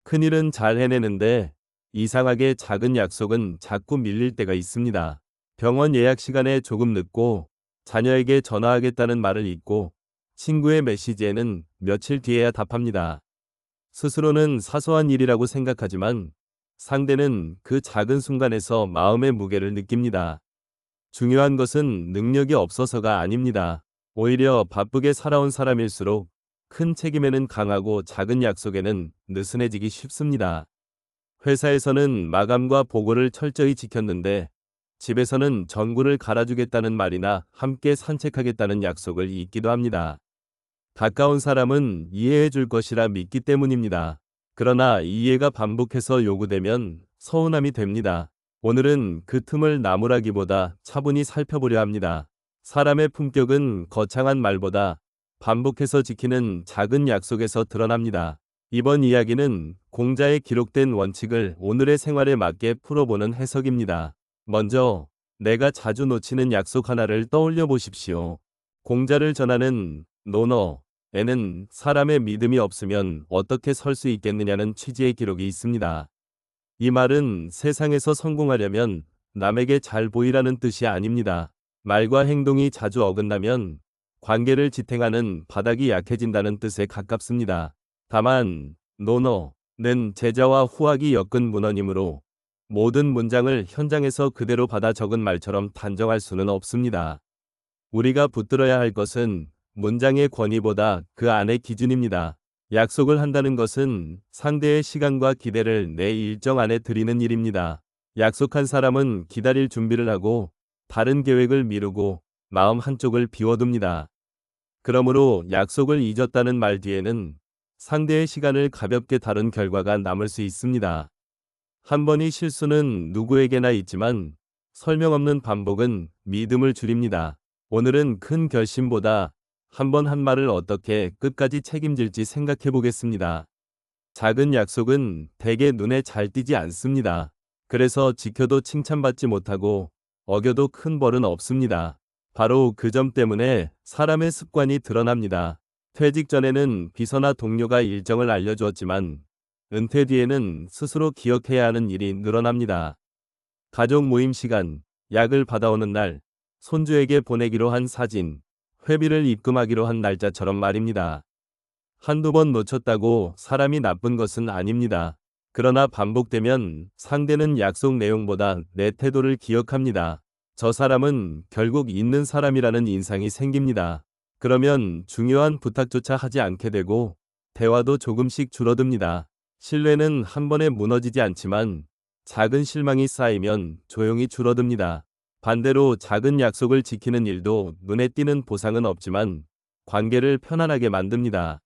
큰일은 잘 해내는데 이상하게 작은 약속은 자꾸 밀릴 때가 있습니다. 병원 예약 시간에 조금 늦고 자녀에게 전화하겠다는 말을 잊고 친구의 메시지에는 며칠 뒤에야 답합니다. 스스로는 사소한 일이라고 생각하지만 상대는 그 작은 순간에서 마음의 무게를 느낍니다. 중요한 것은 능력이 없어서가 아닙니다. 오히려 바쁘게 살아온 사람일수록 큰 책임에는 강하고 작은 약속에는 느슨해지기 쉽습니다. 회사에서는 마감과 보고를 철저히 지켰는데 집에서는 전구를 갈아주겠다는 말이나 함께 산책하겠다는 약속을 잊기도 합니다. 가까운 사람은 이해해 줄 것이라 믿기 때문입니다. 그러나 이해가 반복해서 요구되면 서운함이 됩니다. 오늘은 그 틈을 나무라기보다 차분히 살펴보려 합니다. 사람의 품격은 거창한 말보다 반복해서 지키는 작은 약속에서 드러납니다. 이번 이야기는 공자에 기록된 원칙을 오늘의 생활에 맞게 풀어보는 해석입니다. 먼저 내가 자주 놓치는 약속 하나를 떠올려 보십시오. 공자를 전하는 논어에는 사람의 믿음이 없으면 어떻게 설 수 있겠느냐는 취지의 기록이 있습니다. 이 말은 세상에서 성공하려면 남에게 잘 보이라는 뜻이 아닙니다. 말과 행동이 자주 어긋나면 관계를 지탱하는 바닥이 약해진다는 뜻에 가깝습니다. 다만 논어는 제자와 후학이 엮은 문헌이므로 모든 문장을 현장에서 그대로 받아 적은 말처럼 단정할 수는 없습니다. 우리가 붙들어야 할 것은 문장의 권위보다 그 안의 기준입니다. 약속을 한다는 것은 상대의 시간과 기대를 내 일정 안에 드리는 일입니다. 약속한 사람은 기다릴 준비를 하고 다른 계획을 미루고 마음 한쪽을 비워둡니다. 그러므로 약속을 잊었다는 말 뒤에는 상대의 시간을 가볍게 다룬 결과가 남을 수 있습니다. 한 번의 실수는 누구에게나 있지만 설명 없는 반복은 믿음을 줄입니다. 오늘은 큰 결심보다 한 번 한 말을 어떻게 끝까지 책임질지 생각해 보겠습니다. 작은 약속은 대개 눈에 잘 띄지 않습니다. 그래서 지켜도 칭찬받지 못하고 어겨도 큰 벌은 없습니다. 바로 그 점 때문에 사람의 습관이 드러납니다. 퇴직 전에는 비서나 동료가 일정을 알려주었지만 은퇴 뒤에는 스스로 기억해야 하는 일이 늘어납니다. 가족 모임 시간, 약을 받아오는 날, 손주에게 보내기로 한 사진, 회비를 입금하기로 한 날짜처럼 말입니다. 한두 번 놓쳤다고 사람이 나쁜 것은 아닙니다. 그러나 반복되면 상대는 약속 내용보다 내 태도를 기억합니다. 저 사람은 결국 있는 사람이라는 인상이 생깁니다. 그러면 중요한 부탁조차 하지 않게 되고 대화도 조금씩 줄어듭니다. 신뢰는 한 번에 무너지지 않지만 작은 실망이 쌓이면 조용히 줄어듭니다. 반대로 작은 약속을 지키는 일도 눈에 띄는 보상은 없지만 관계를 편안하게 만듭니다.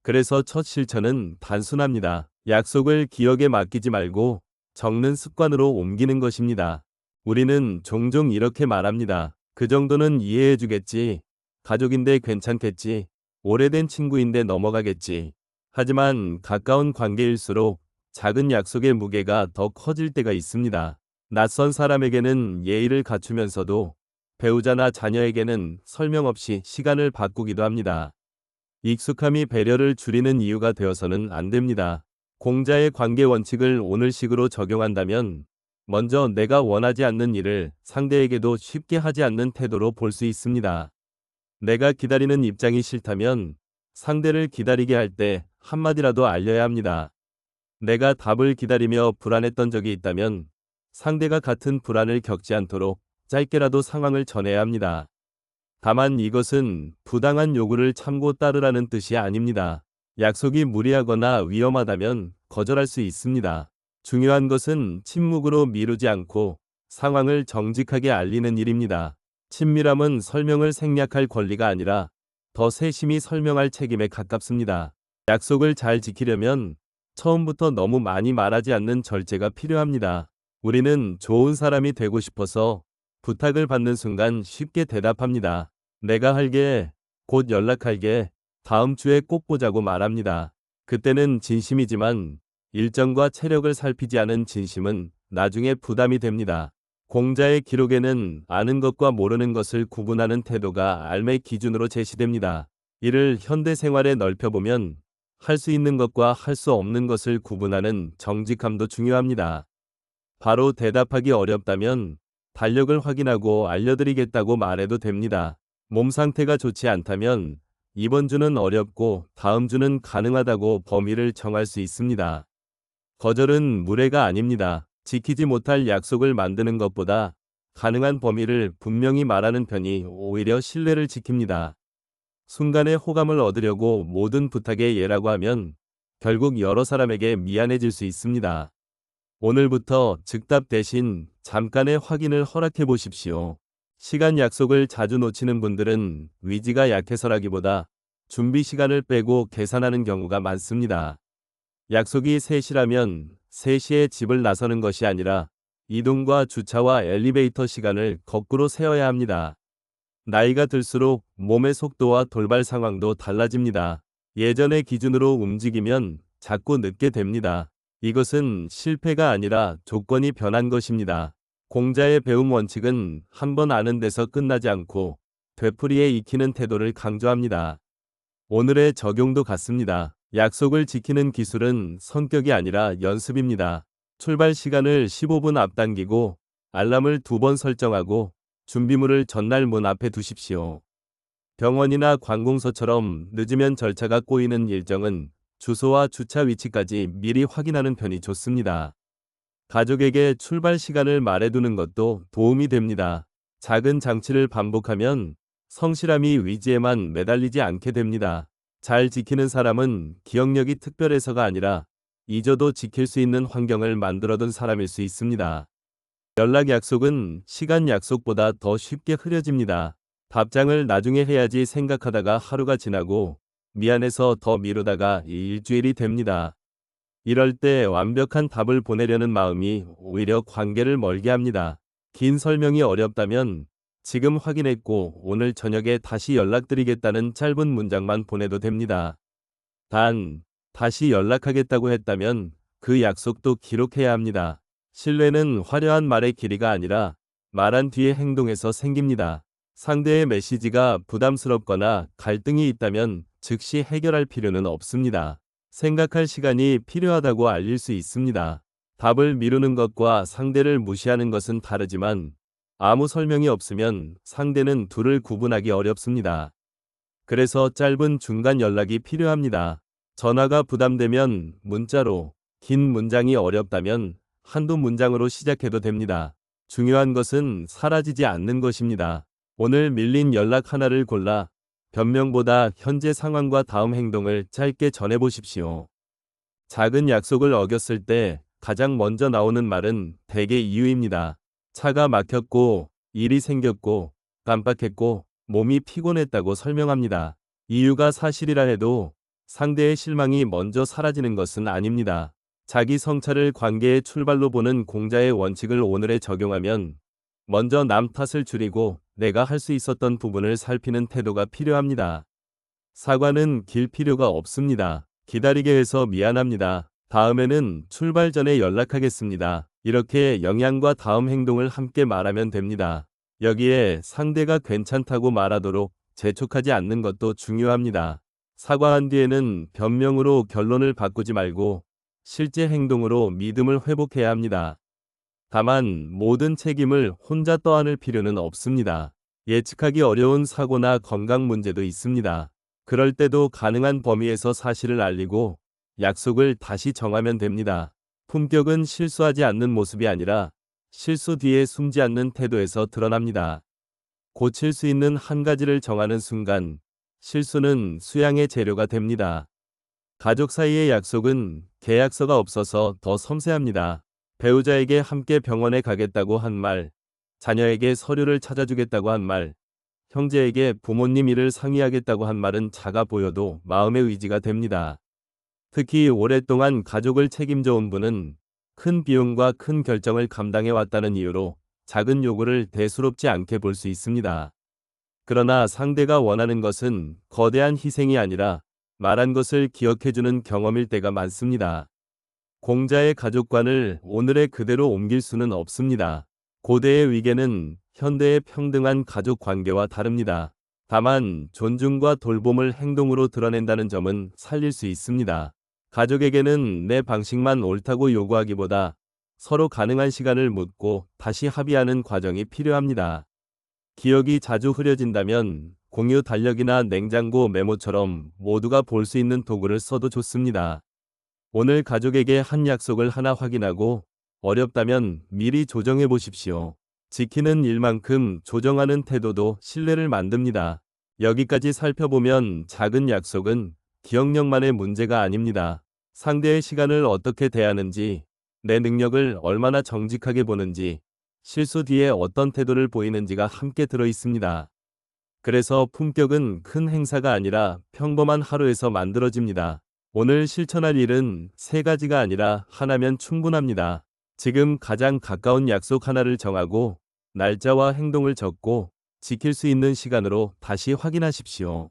그래서 첫 실천은 단순합니다. 약속을 기억에 맡기지 말고 적는 습관으로 옮기는 것입니다. 우리는 종종 이렇게 말합니다. 그 정도는 이해해 주겠지. 가족인데 괜찮겠지. 오래된 친구인데 넘어가겠지. 하지만 가까운 관계일수록 작은 약속의 무게가 더 커질 때가 있습니다. 낯선 사람에게는 예의를 갖추면서도 배우자나 자녀에게는 설명 없이 시간을 바꾸기도 합니다. 익숙함이 배려를 줄이는 이유가 되어서는 안 됩니다. 공자의 관계 원칙을 오늘식으로 적용한다면 먼저 내가 원하지 않는 일을 상대에게도 쉽게 하지 않는 태도로 볼 수 있습니다. 내가 기다리는 입장이 싫다면 상대를 기다리게 할 때 한마디라도 알려야 합니다. 내가 답을 기다리며 불안했던 적이 있다면 상대가 같은 불안을 겪지 않도록 짧게라도 상황을 전해야 합니다. 다만 이것은 부당한 요구를 참고 따르라는 뜻이 아닙니다. 약속이 무리하거나 위험하다면 거절할 수 있습니다. 중요한 것은 침묵으로 미루지 않고 상황을 정직하게 알리는 일입니다. 친밀함은 설명을 생략할 권리가 아니라 더 세심히 설명할 책임에 가깝습니다. 약속을 잘 지키려면 처음부터 너무 많이 말하지 않는 절제가 필요합니다. 우리는 좋은 사람이 되고 싶어서 부탁을 받는 순간 쉽게 대답합니다. 내가 할게, 곧 연락할게, 다음 주에 꼭 보자고 말합니다. 그때는 진심이지만 일정과 체력을 살피지 않은 진심은 나중에 부담이 됩니다. 공자의 기록에는 아는 것과 모르는 것을 구분하는 태도가 삶의 기준으로 제시됩니다. 이를 현대 생활에 넓혀보면 할 수 있는 것과 할 수 없는 것을 구분하는 정직함도 중요합니다. 바로 대답하기 어렵다면 달력을 확인하고 알려드리겠다고 말해도 됩니다. 몸 상태가 좋지 않다면 이번 주는 어렵고 다음 주는 가능하다고 범위를 정할 수 있습니다. 거절은 무례가 아닙니다. 지키지 못할 약속을 만드는 것보다 가능한 범위를 분명히 말하는 편이 오히려 신뢰를 지킵니다. 순간의 호감을 얻으려고 모든 부탁에 예라고 하면 결국 여러 사람에게 미안해질 수 있습니다. 오늘부터 즉답 대신 잠깐의 확인을 허락해 보십시오. 시간 약속을 자주 놓치는 분들은 의지가 약해서라기보다 준비 시간을 빼고 계산하는 경우가 많습니다. 약속이 3시라면 3시에 집을 나서는 것이 아니라 이동과 주차와 엘리베이터 시간을 거꾸로 세어야 합니다. 나이가 들수록 몸의 속도와 돌발 상황도 달라집니다. 예전의 기준으로 움직이면 자꾸 늦게 됩니다. 이것은 실패가 아니라 조건이 변한 것입니다. 공자의 배움 원칙은 한 번 아는 데서 끝나지 않고 되풀이에 익히는 태도를 강조합니다. 오늘의 적용도 같습니다. 약속을 지키는 기술은 성격이 아니라 연습입니다. 출발 시간을 15분 앞당기고 알람을 2번 설정하고 준비물을 전날 문 앞에 두십시오. 병원이나 관공서처럼 늦으면 절차가 꼬이는 일정은 주소와 주차 위치까지 미리 확인하는 편이 좋습니다. 가족에게 출발 시간을 말해두는 것도 도움이 됩니다. 작은 장치를 반복하면 성실함이 의지에만 매달리지 않게 됩니다. 잘 지키는 사람은 기억력이 특별해서가 아니라 잊어도 지킬 수 있는 환경을 만들어둔 사람일 수 있습니다. 연락 약속은 시간 약속보다 더 쉽게 흐려집니다. 답장을 나중에 해야지 생각하다가 하루가 지나고 미안해서 더 미루다가 일주일이 됩니다. 이럴 때 완벽한 답을 보내려는 마음이 오히려 관계를 멀게 합니다. 긴 설명이 어렵다면 지금 확인했고 오늘 저녁에 다시 연락드리겠다는 짧은 문장만 보내도 됩니다. 단, 다시 연락하겠다고 했다면 그 약속도 기록해야 합니다. 신뢰는 화려한 말의 길이가 아니라 말한 뒤의 행동에서 생깁니다. 상대의 메시지가 부담스럽거나 갈등이 있다면 즉시 해결할 필요는 없습니다. 생각할 시간이 필요하다고 알릴 수 있습니다. 답을 미루는 것과 상대를 무시하는 것은 다르지만 아무 설명이 없으면 상대는 둘을 구분하기 어렵습니다. 그래서 짧은 중간 연락이 필요합니다. 전화가 부담되면 문자로, 긴 문장이 어렵다면 한두 문장으로 시작해도 됩니다. 중요한 것은 사라지지 않는 것입니다. 오늘 밀린 연락 하나를 골라 변명보다 현재 상황과 다음 행동을 짧게 전해보십시오. 작은 약속을 어겼을 때 가장 먼저 나오는 말은 대개 이유입니다. 차가 막혔고, 일이 생겼고, 깜빡했고, 몸이 피곤했다고 설명합니다. 이유가 사실이라 해도 상대의 실망이 먼저 사라지는 것은 아닙니다. 자기 성찰을 관계의 출발로 보는 공자의 원칙을 오늘에 적용하면 먼저 남 탓을 줄이고 내가 할 수 있었던 부분을 살피는 태도가 필요합니다. 사과는 길 필요가 없습니다. 기다리게 해서 미안합니다. 다음에는 출발 전에 연락하겠습니다. 이렇게 영향과 다음 행동을 함께 말하면 됩니다. 여기에 상대가 괜찮다고 말하도록 재촉하지 않는 것도 중요합니다. 사과한 뒤에는 변명으로 결론을 바꾸지 말고 실제 행동으로 믿음을 회복해야 합니다. 다만 모든 책임을 혼자 떠안을 필요는 없습니다. 예측하기 어려운 사고나 건강 문제도 있습니다. 그럴 때도 가능한 범위에서 사실을 알리고 약속을 다시 정하면 됩니다. 품격은 실수하지 않는 모습이 아니라 실수 뒤에 숨지 않는 태도에서 드러납니다. 고칠 수 있는 한 가지를 정하는 순간 실수는 수양의 재료가 됩니다. 가족 사이의 약속은 계약서가 없어서 더 섬세합니다. 배우자에게 함께 병원에 가겠다고 한 말, 자녀에게 서류를 찾아주겠다고 한 말, 형제에게 부모님 일을 상의하겠다고 한 말은 작아 보여도 마음의 의지가 됩니다. 특히 오랫동안 가족을 책임져 온 분은 큰 비용과 큰 결정을 감당해 왔다는 이유로 작은 요구를 대수롭지 않게 볼 수 있습니다. 그러나 상대가 원하는 것은 거대한 희생이 아니라 말한 것을 기억해주는 경험일 때가 많습니다. 공자의 가족관을 오늘의 그대로 옮길 수는 없습니다. 고대의 위계는 현대의 평등한 가족 관계와 다릅니다. 다만 존중과 돌봄을 행동으로 드러낸다는 점은 살릴 수 있습니다. 가족에게는 내 방식만 옳다고 요구하기보다 서로 가능한 시간을 묻고 다시 합의하는 과정이 필요합니다. 기억이 자주 흐려진다면 공유 달력이나 냉장고 메모처럼 모두가 볼 수 있는 도구를 써도 좋습니다. 오늘 가족에게 한 약속을 하나 확인하고 어렵다면 미리 조정해 보십시오. 지키는 일만큼 조정하는 태도도 신뢰를 만듭니다. 여기까지 살펴보면 작은 약속은 기억력만의 문제가 아닙니다. 상대의 시간을 어떻게 대하는지, 내 능력을 얼마나 정직하게 보는지, 실수 뒤에 어떤 태도를 보이는지가 함께 들어 있습니다. 그래서 품격은 큰 행사가 아니라 평범한 하루에서 만들어집니다. 오늘 실천할 일은 세 가지가 아니라 하나면 충분합니다. 지금 가장 가까운 약속 하나를 정하고 날짜와 행동을 적고 지킬 수 있는 시간으로 다시 확인하십시오.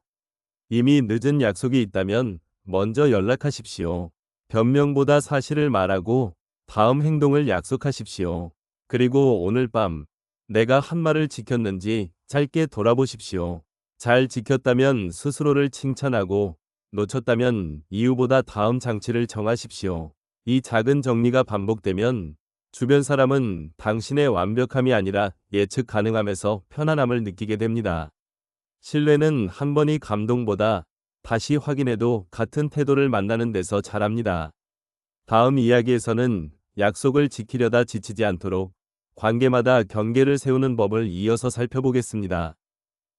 이미 늦은 약속이 있다면 먼저 연락하십시오. 변명보다 사실을 말하고 다음 행동을 약속하십시오. 그리고 오늘 밤 내가 한 말을 지켰는지 짧게 돌아보십시오. 잘 지켰다면 스스로를 칭찬하고 놓쳤다면 이유보다 다음 장치를 정하십시오. 이 작은 정리가 반복되면 주변 사람은 당신의 완벽함이 아니라 예측 가능함에서 편안함을 느끼게 됩니다. 신뢰는 한 번의 감동보다 다시 확인해도 같은 태도를 만나는 데서 자랍니다. 다음 이야기에서는 약속을 지키려다 지치지 않도록 관계마다 경계를 세우는 법을 이어서 살펴보겠습니다.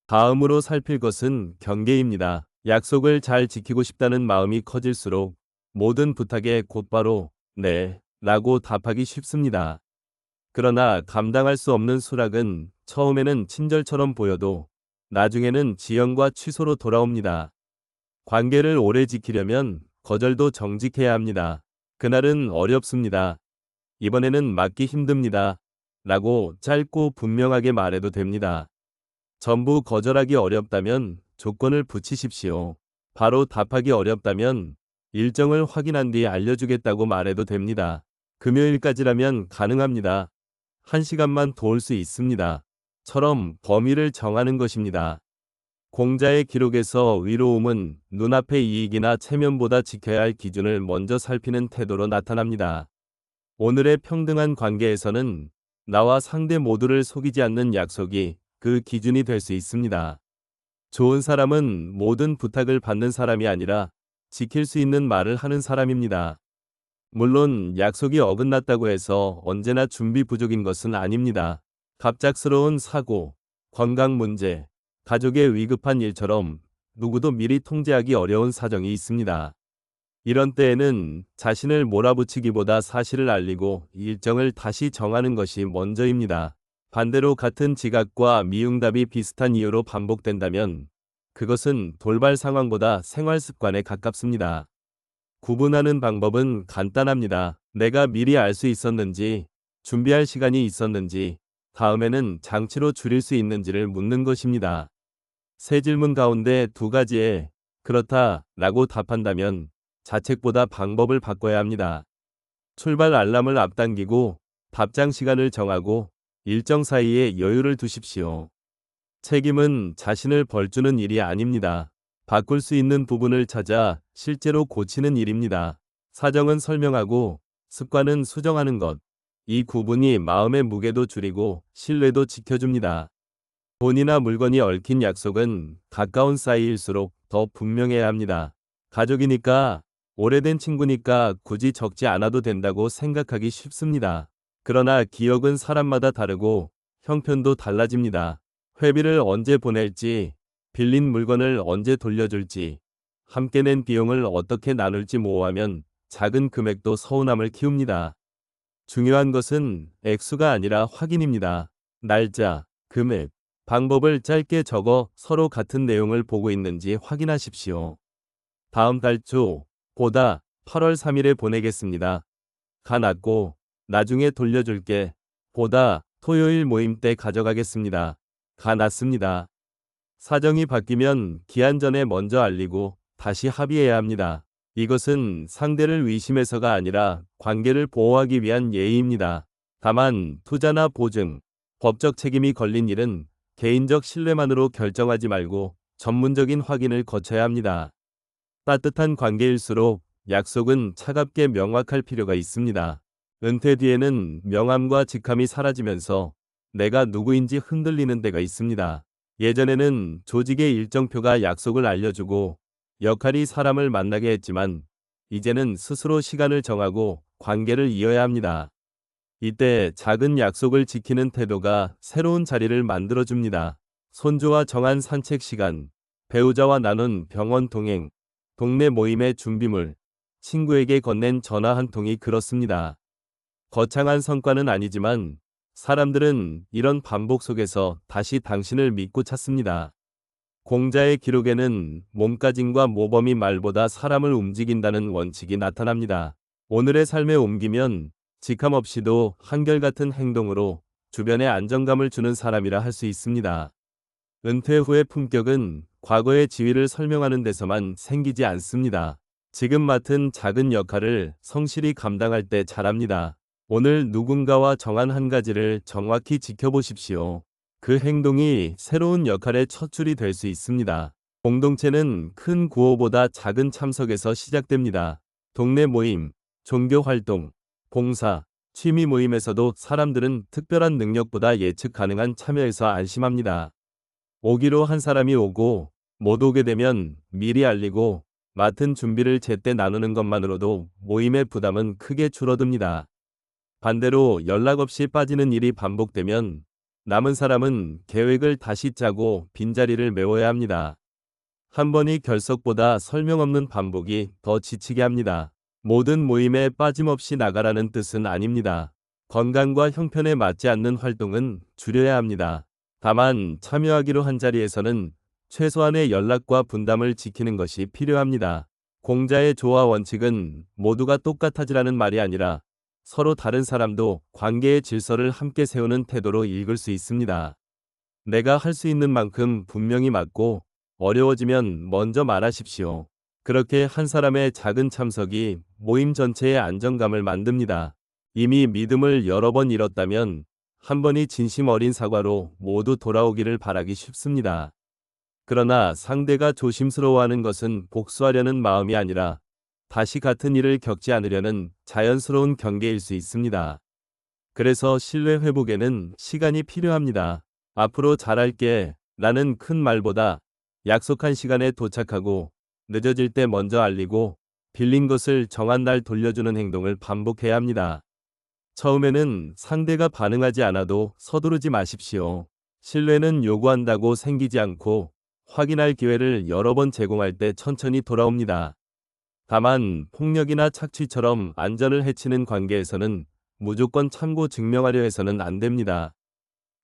다음으로 살필 것은 경계입니다. 약속을 잘 지키고 싶다는 마음이 커질수록 모든 부탁에 곧바로 네 라고 답하기 쉽습니다. 그러나 감당할 수 없는 수락은 처음에는 친절처럼 보여도 나중에는 지연과 취소로 돌아옵니다. 관계를 오래 지키려면 거절도 정직해야 합니다. 그날은 어렵습니다. 이번에는 맞기 힘듭니다. 라고 짧고 분명하게 말해도 됩니다. 전부 거절하기 어렵다면 조건을 붙이십시오. 바로 답하기 어렵다면 일정을 확인한 뒤 알려주겠다고 말해도 됩니다. 금요일까지라면 가능합니다. 1시간만 도울 수 있습니다. 처럼 범위를 정하는 것입니다. 공자의 기록에서 위로움은 눈앞의 이익이나 체면보다 지켜야 할 기준을 먼저 살피는 태도로 나타납니다. 오늘의 평등한 관계에서는 나와 상대 모두를 속이지 않는 약속이 그 기준이 될 수 있습니다. 좋은 사람은 모든 부탁을 받는 사람이 아니라 지킬 수 있는 말을 하는 사람입니다. 물론 약속이 어긋났다고 해서 언제나 준비 부족인 것은 아닙니다. 갑작스러운 사고, 건강 문제, 가족의 위급한 일처럼 누구도 미리 통제하기 어려운 사정이 있습니다. 이런 때에는 자신을 몰아붙이기보다 사실을 알리고 일정을 다시 정하는 것이 먼저입니다. 반대로 같은 지각과 미응답이 비슷한 이유로 반복된다면 그것은 돌발 상황보다 생활 습관에 가깝습니다. 구분하는 방법은 간단합니다. 내가 미리 알 수 있었는지, 준비할 시간이 있었는지, 다음에는 장치로 줄일 수 있는지를 묻는 것입니다. 세 질문 가운데 두 가지에 그렇다 라고 답한다면 자책보다 방법을 바꿔야 합니다. 출발 알람을 앞당기고 답장 시간을 정하고 일정 사이에 여유를 두십시오. 책임은 자신을 벌주는 일이 아닙니다. 바꿀 수 있는 부분을 찾아 실제로 고치는 일입니다. 사정은 설명하고 습관은 수정하는 것. 이 구분이 마음의 무게도 줄이고 신뢰도 지켜줍니다. 돈이나 물건이 얽힌 약속은 가까운 사이일수록 더 분명해야 합니다. 가족이니까, 오래된 친구니까 굳이 적지 않아도 된다고 생각하기 쉽습니다. 그러나 기억은 사람마다 다르고 형편도 달라집니다. 회비를 언제 보낼지, 빌린 물건을 언제 돌려줄지, 함께 낸 비용을 어떻게 나눌지 모호하면 작은 금액도 서운함을 키웁니다. 중요한 것은 액수가 아니라 확인입니다. 날짜, 금액, 방법을 짧게 적어 서로 같은 내용을 보고 있는지 확인하십시오. 다음 달 초 보다 8월 3일에 보내겠습니다. 가 났고 나중에 돌려줄게. 보다 토요일 모임 때 가져가겠습니다. 가 났습니다. 사정이 바뀌면 기한 전에 먼저 알리고 다시 합의해야 합니다. 이것은 상대를 의심해서가 아니라 관계를 보호하기 위한 예의입니다. 다만 투자나 보증, 법적 책임이 걸린 일은 개인적 신뢰만으로 결정하지 말고 전문적인 확인을 거쳐야 합니다. 따뜻한 관계일수록 약속은 차갑게 명확할 필요가 있습니다. 은퇴 뒤에는 명함과 직함이 사라지면서 내가 누구인지 흔들리는 때가 있습니다. 예전에는 조직의 일정표가 약속을 알려주고 역할이 사람을 만나게 했지만 이제는 스스로 시간을 정하고 관계를 이어야 합니다. 이때 작은 약속을 지키는 태도가 새로운 자리를 만들어줍니다. 손주와 정한 산책 시간, 배우자와 나눈 병원 동행, 동네 모임의 준비물, 친구에게 건넨 전화 한 통이 그렇습니다. 거창한 성과는 아니지만 사람들은 이런 반복 속에서 다시 당신을 믿고 찾습니다. 공자의 기록에는 몸가짐과 모범이 말보다 사람을 움직인다는 원칙이 나타납니다. 오늘의 삶에 옮기면 직함 없이도 한결같은 행동으로 주변에 안정감을 주는 사람이라 할 수 있습니다. 은퇴 후의 품격은 과거의 지위를 설명하는 데서만 생기지 않습니다. 지금 맡은 작은 역할을 성실히 감당할 때 잘합니다. 오늘 누군가와 정한 한 가지를 정확히 지켜보십시오. 그 행동이 새로운 역할의 첫 줄이 될 수 있습니다. 공동체는 큰 구호보다 작은 참석에서 시작됩니다. 동네 모임, 종교 활동, 봉사, 취미 모임에서도 사람들은 특별한 능력보다 예측 가능한 참여에서 안심합니다. 오기로 한 사람이 오고 못 오게 되면 미리 알리고 맡은 준비를 제때 나누는 것만으로도 모임의 부담은 크게 줄어듭니다. 반대로 연락 없이 빠지는 일이 반복되면 남은 사람은 계획을 다시 짜고 빈자리를 메워야 합니다. 한 번의 결석보다 설명 없는 반복이 더 지치게 합니다. 모든 모임에 빠짐없이 나가라는 뜻은 아닙니다. 건강과 형편에 맞지 않는 활동은 줄여야 합니다. 다만 참여하기로 한 자리에서는 최소한의 연락과 분담을 지키는 것이 필요합니다. 공자의 조화 원칙은 모두가 똑같아지라는 말이 아니라 서로 다른 사람도 관계의 질서를 함께 세우는 태도로 읽을 수 있습니다. 내가 할 수 있는 만큼 분명히 맡고 어려워지면 먼저 말하십시오. 그렇게 한 사람의 작은 참석이 모임 전체의 안정감을 만듭니다. 이미 믿음을 여러 번 잃었다면 한 번이 진심 어린 사과로 모두 돌아오기를 바라기 쉽습니다. 그러나 상대가 조심스러워하는 것은 복수하려는 마음이 아니라 다시 같은 일을 겪지 않으려는 자연스러운 경계일 수 있습니다. 그래서 신뢰 회복에는 시간이 필요합니다. 앞으로 잘할게 라는 큰 말보다 약속한 시간에 도착하고 늦어질 때 먼저 알리고 빌린 것을 정한 날 돌려주는 행동을 반복해야 합니다. 처음에는 상대가 반응하지 않아도 서두르지 마십시오. 신뢰는 요구한다고 생기지 않고 확인할 기회를 여러 번 제공할 때 천천히 돌아옵니다. 다만 폭력이나 착취처럼 안전을 해치는 관계에서는 무조건 참고 증명하려 해서는 안 됩니다.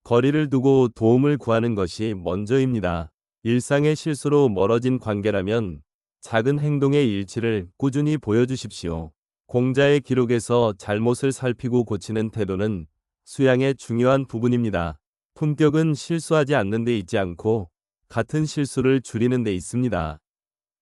거리를 두고 도움을 구하는 것이 먼저입니다. 일상의 실수로 멀어진 관계라면 작은 행동의 일치를 꾸준히 보여주십시오. 공자의 기록에서 잘못을 살피고 고치는 태도는 수양의 중요한 부분입니다. 품격은 실수하지 않는 데 있지 않고 같은 실수를 줄이는 데 있습니다.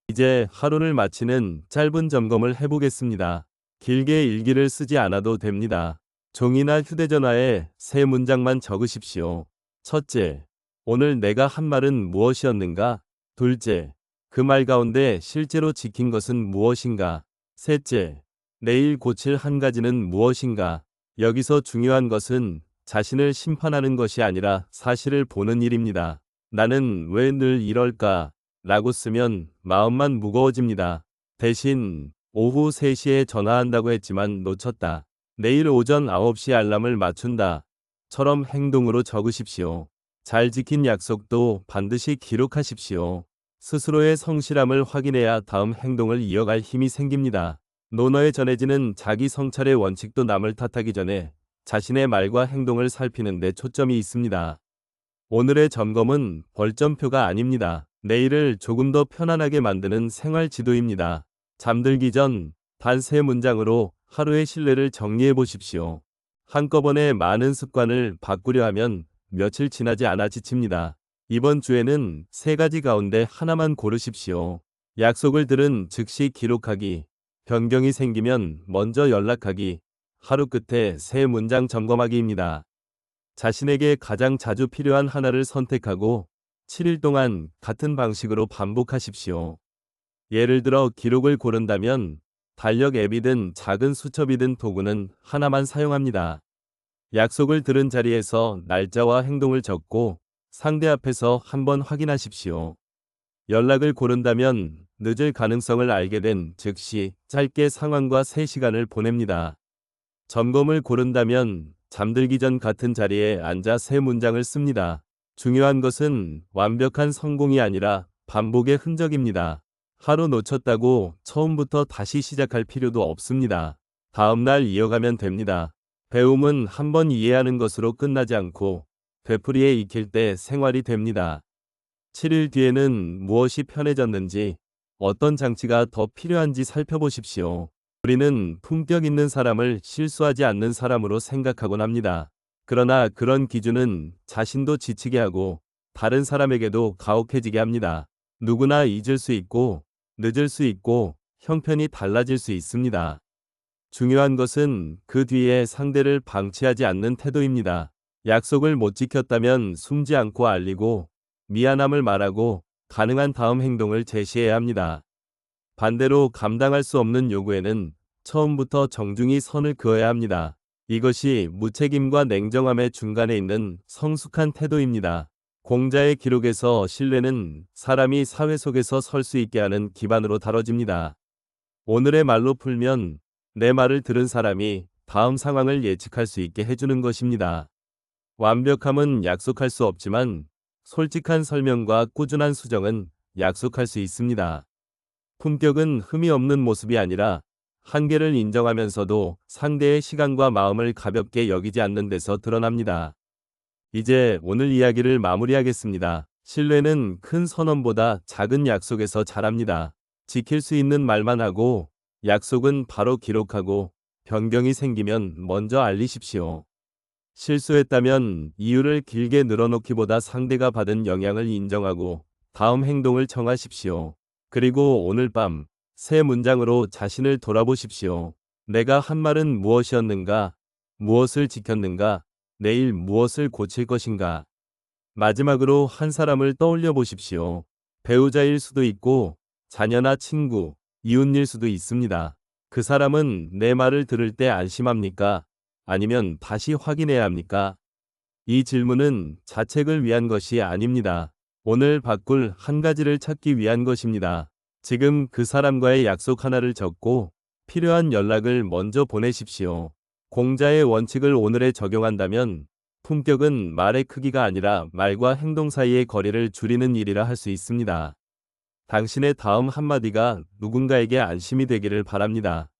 이제 하루를 마치는 짧은 점검을 해보겠습니다. 길게 일기를 쓰지 않아도 됩니다. 종이나 휴대전화에 세 문장만 적으십시오. 첫째, 오늘 내가 한 말은 무엇이었는가? 둘째, 그 말 가운데 실제로 지킨 것은 무엇인가? 셋째, 내일 고칠 한 가지는 무엇인가? 여기서 중요한 것은 자신을 심판하는 것이 아니라 사실을 보는 일입니다. 나는 왜 늘 이럴까? 라고 쓰면 마음만 무거워집니다. 대신 오후 3시에 전화한다고 했지만 놓쳤다. 내일 오전 9시 알람을 맞춘다. 처럼 행동으로 적으십시오. 잘 지킨 약속도 반드시 기록하십시오. 스스로의 성실함을 확인해야 다음 행동을 이어갈 힘이 생깁니다. 논어에 전해지는 자기 성찰의 원칙도 남을 탓하기 전에 자신의 말과 행동을 살피는 데 초점이 있습니다. 오늘의 점검은 벌점표가 아닙니다. 내일을 조금 더 편안하게 만드는 생활 지도입니다. 잠들기 전 단 3문장으로 하루의 신뢰를 정리해 보십시오. 한꺼번에 많은 습관을 바꾸려 하면 며칠 지나지 않아 지칩니다. 이번 주에는 3가지 가운데 하나만 고르십시오. 약속을 들은 즉시 기록하기, 변경이 생기면 먼저 연락하기, 하루 끝에 3문장 점검하기입니다. 자신에게 가장 자주 필요한 하나를 선택하고 7일 동안 같은 방식으로 반복하십시오. 예를 들어 기록을 고른다면 달력 앱이든 작은 수첩이든 도구는 하나만 사용합니다. 약속을 들은 자리에서 날짜와 행동을 적고 상대 앞에서 한번 확인하십시오. 연락을 고른다면 늦을 가능성을 알게 된 즉시 짧게 상황과 3시간을 보냅니다. 점검을 고른다면 잠들기 전 같은 자리에 앉아 3문장을 씁니다. 중요한 것은 완벽한 성공이 아니라 반복의 흔적입니다. 하루 놓쳤다고 처음부터 다시 시작할 필요도 없습니다. 다음날 이어가면 됩니다. 배움은 한번 이해하는 것으로 끝나지 않고 되풀이에 익힐 때 생활이 됩니다. 7일 뒤에는 무엇이 편해졌는지, 어떤 장치가 더 필요한지 살펴보십시오. 우리는 품격 있는 사람을 실수하지 않는 사람으로 생각하곤 합니다. 그러나 그런 기준은 자신도 지치게 하고 다른 사람에게도 가혹해지게 합니다. 누구나 잊을 수 있고 늦을 수 있고 형편이 달라질 수 있습니다. 중요한 것은 그 뒤에 상대를 방치하지 않는 태도입니다. 약속을 못 지켰다면 숨지 않고 알리고 미안함을 말하고 가능한 다음 행동을 제시해야 합니다. 반대로 감당할 수 없는 요구에는 처음부터 정중히 선을 그어야 합니다. 이것이 무책임과 냉정함의 중간에 있는 성숙한 태도입니다. 공자의 기록에서 신뢰는 사람이 사회 속에서 설 수 있게 하는 기반으로 다뤄집니다. 오늘의 말로 풀면 내 말을 들은 사람이 다음 상황을 예측할 수 있게 해주는 것입니다. 완벽함은 약속할 수 없지만 솔직한 설명과 꾸준한 수정은 약속할 수 있습니다. 품격은 흠이 없는 모습이 아니라 한계를 인정하면서도 상대의 시간과 마음을 가볍게 여기지 않는 데서 드러납니다. 이제 오늘 이야기를 마무리하겠습니다. 신뢰는 큰 선언보다 작은 약속에서 자랍니다. 지킬 수 있는 말만 하고 약속은 바로 기록하고 변경이 생기면 먼저 알리십시오. 실수했다면 이유를 길게 늘어놓기보다 상대가 받은 영향을 인정하고 다음 행동을 정하십시오. 그리고 오늘 밤 3문장으로 자신을 돌아보십시오. 내가 한 말은 무엇이었는가? 무엇을 지켰는가? 내일 무엇을 고칠 것인가? 마지막으로 한 사람을 떠올려 보십시오. 배우자일 수도 있고 자녀나 친구, 이웃일 수도 있습니다. 그 사람은 내 말을 들을 때 안심합니까? 아니면 다시 확인해야 합니까? 이 질문은 자책을 위한 것이 아닙니다. 오늘 바꿀 한 가지를 찾기 위한 것입니다. 지금 그 사람과의 약속 하나를 적고 필요한 연락을 먼저 보내십시오. 공자의 원칙을 오늘에 적용한다면 품격은 말의 크기가 아니라 말과 행동 사이의 거리를 줄이는 일이라 할 수 있습니다. 당신의 다음 한마디가 누군가에게 안심이 되기를 바랍니다.